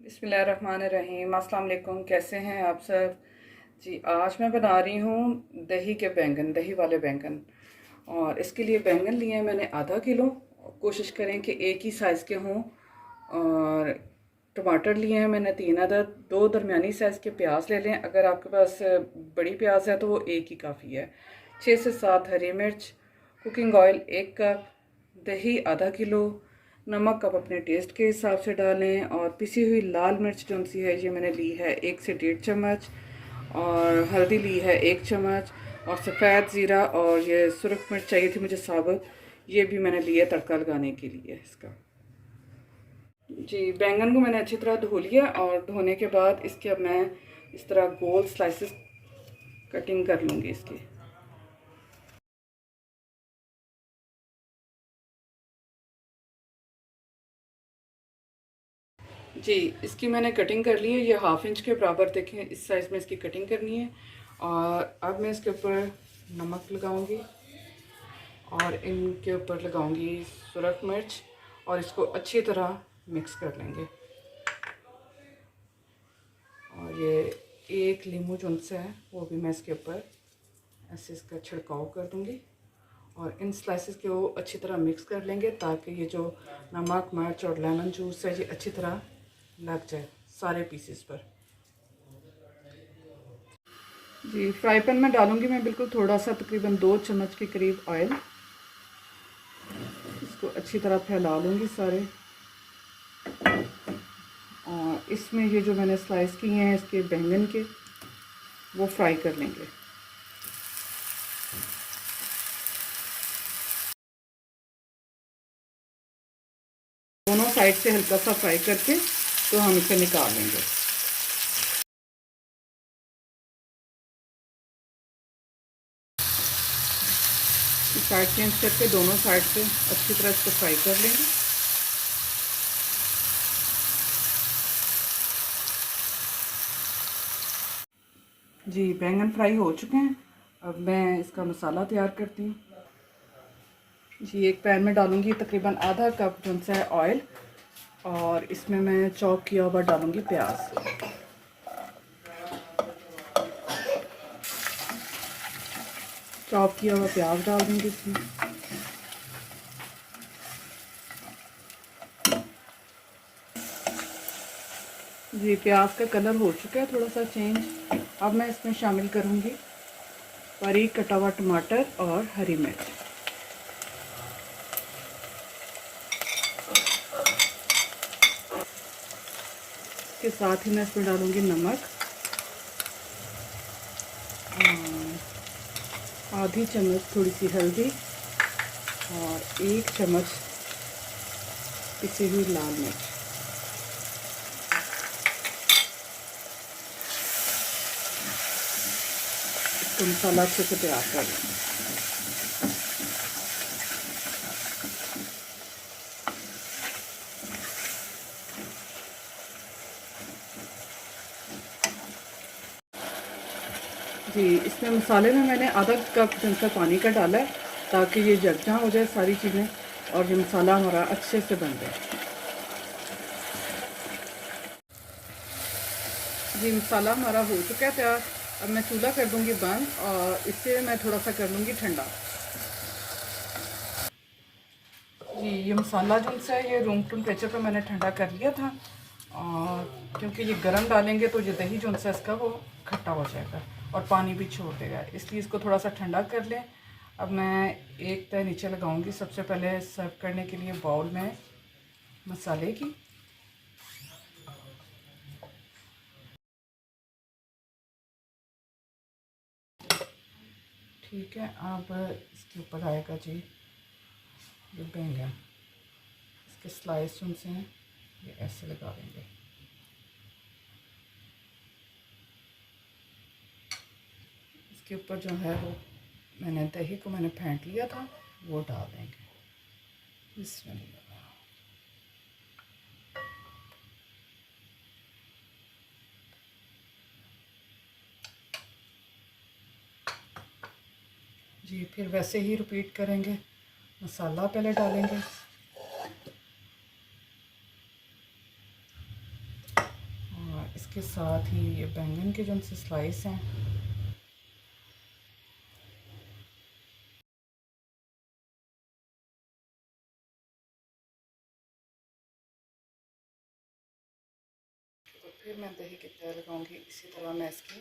बिस्मिल्लाहिर्रहमानिर्रहीम। अस्सलाम वालेकुम। कैसे हैं आप सब जी। आज मैं बना रही हूँ दही के बैंगन, दही वाले बैंगन। और इसके लिए बैंगन लिए हैं मैंने आधा किलो। कोशिश करें कि एक ही साइज़ के हों। और टमाटर लिए हैं मैंने 3 अदद। 2 दरमियानी साइज़ के प्याज ले लें। अगर आपके पास बड़ी प्याज है तो वो एक ही काफ़ी है। 6 से 7 हरी मिर्च, कुकिंग ऑयल 1 कप, दही आधा किलो, नमक आप अपने टेस्ट के हिसाब से डालें। और पिसी हुई लाल मिर्च जो सी है ये मैंने ली है 1 से 1.5 चम्मच। और हल्दी ली है 1 चम्मच। और सफ़ेद ज़ीरा और ये सुरख मिर्च चाहिए थी मुझे साबुत, ये भी मैंने लिया तड़का लगाने के लिए इसका। जी, बैंगन को मैंने अच्छी तरह धो लिया और धोने के बाद इसके अब मैं इस तरह गोल स्लाइसेस कटिंग कर लूँगी इसकी। जी, इसकी मैंने कटिंग कर ली है। ये 1/2 इंच के बराबर देखें, इस साइज़ में इसकी कटिंग करनी है। और अब मैं इसके ऊपर नमक लगाऊंगी और इनके ऊपर लगाऊंगी सुरख मिर्च और इसको अच्छी तरह मिक्स कर लेंगे। और ये 1 लीमू जो सा है वो भी मैं इसके ऊपर ऐसे इसका छिड़काव कर दूंगी। और इन स्लाइसेस को अच्छी तरह मिक्स कर लेंगे ताकि ये जो नमक मिर्च और लेमन जूस है ये अच्छी तरह लग जाए सारे पीसेस पर। जी, फ्राई पैन में डालूंगी मैं बिल्कुल थोड़ा सा, तकरीबन 2 चम्मच के करीब ऑयल। इसको अच्छी तरह फैला लूँगी सारे। और इसमें ये जो मैंने स्लाइस किए हैं इसके बैंगन के, वो फ्राई कर लेंगे। दोनों साइड से हल्का सा फ्राई करके तो हम इसे निकाल लेंगे। साइड चेंज करके दोनों साइड से अच्छी तरह इसको फ्राई कर लेंगे। जी, बैंगन फ्राई हो चुके हैं। अब मैं इसका मसाला तैयार करती हूँ। जी, एक पैन में डालूंगी तकरीबन आधा कप जो है ऑयल। और इसमें मैं चॉप किया हुआ डालूंगी प्याज। चॉप किया हुआ प्याज डाल देंगे इसमें। जी, प्याज का कलर हो चुका है थोड़ा सा चेंज। अब मैं इसमें शामिल करूँगी बारीक कटा हुआ टमाटर और हरी मिर्च। के साथ ही मैं इसमें डालूँगी नमक, आधी चम्मच थोड़ी सी हल्दी और 1 चम्मच पिसी हुई लाल मिर्च। इसको मसाला अच्छे से तैयार कर लेंगे। जी, इसमें मसाले में मैंने आधा कप जैसा पानी का डाला है ताकि ये यकजा हो जाए सारी चीज़ें और ये मसाला हमारा अच्छे से बन जाए। जी, मसाला हमारा हो चुका है तैयार। अब मैं चूल्हा कर दूंगी बंद और इससे मैं थोड़ा सा कर लूँगी ठंडा। जी, ये मसाला जो सा है ये रूम टेम्परेचर पर मैंने ठंडा कर लिया था। और क्योंकि ये गर्म डालेंगे तो ये दही जो सा इसका वो खट्टा हो जाएगा और पानी भी छोड़ देगा, इसलिए इसको थोड़ा सा ठंडा कर लें। अब मैं एक तय नीचे लगाऊंगी सबसे पहले सर्व करने के लिए बाउल में मसाले की। ठीक है, अब इसके ऊपर आएगा जी ये बैंगन। इसके स्लाइस जो से हैं ये ऐसे लगा देंगे। इसके ऊपर जो है वो मैंने दही को मैंने फेंट लिया था वो डाल देंगे। बिस्मिल्लाह। जी, फिर वैसे ही रिपीट करेंगे। मसाला पहले डालेंगे, इसके साथ ही ये बैंगन के जो उनसे स्लाइस हैं, तो फिर मैं दही की तह लगाऊंगी। इसी तरह मैं इसकी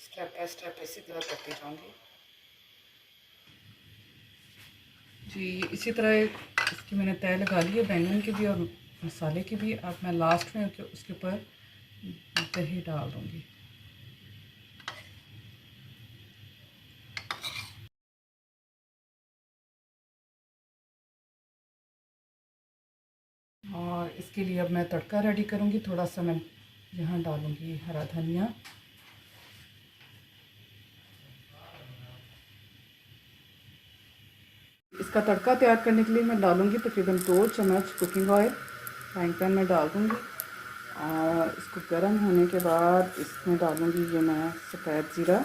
स्टेप बाय स्टेप इसी तरह करती जाऊंगी जी। इसी तरह इसकी मैंने तह लगा ली है बैंगन की भी और मसाले की भी। अब मैं लास्ट में उसके ऊपर दही डाल दूंगी। और इसके लिए अब मैं तड़का रेडी करूंगी। थोड़ा सा मैं यहाँ डालूंगी हरा धनिया, इसका तड़का तैयार करने के लिए मैं डालूंगी तकरीबन 2 चम्मच कुकिंग ऑयल फ्राइंग पैन में डाल दूंगी। और इसको गर्म होने के बाद इसमें डालूंगी ये मैं सफ़ेद ज़ीरा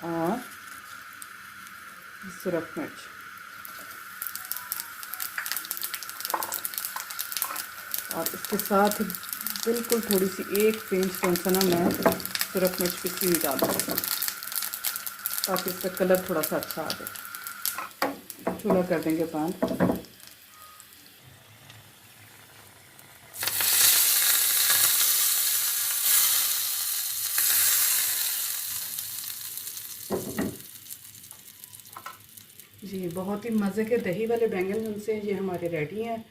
और सुरख मिर्च। और इसके साथ बिल्कुल थोड़ी सी 1 पिंच सा ना मैं सुरख मिर्च पिसी हुई डाल दूँगी ताकि इसका कलर थोड़ा सा अच्छा आ जाए। चूल्हा कर देंगे बंद। जी, बहुत ही मज़े के दही वाले बैंगन जिनसे ये हमारे रेडी हैं।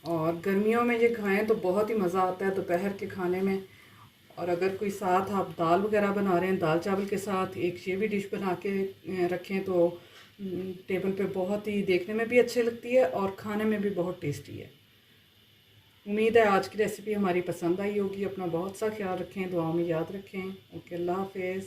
और गर्मियों में ये खाएं तो बहुत ही मज़ा आता है दोपहर के खाने में। और अगर कोई साथ आप दाल वगैरह बना रहे हैं, दाल चावल के साथ एक ये भी डिश बना के रखें तो टेबल पे बहुत ही देखने में भी अच्छी लगती है और खाने में भी बहुत टेस्टी है। उम्मीद है आज की रेसिपी हमारी पसंद आई होगी। अपना बहुत सा ख्याल रखें, दुआ में याद रखें। ओके, अल्लाह हाफिज़।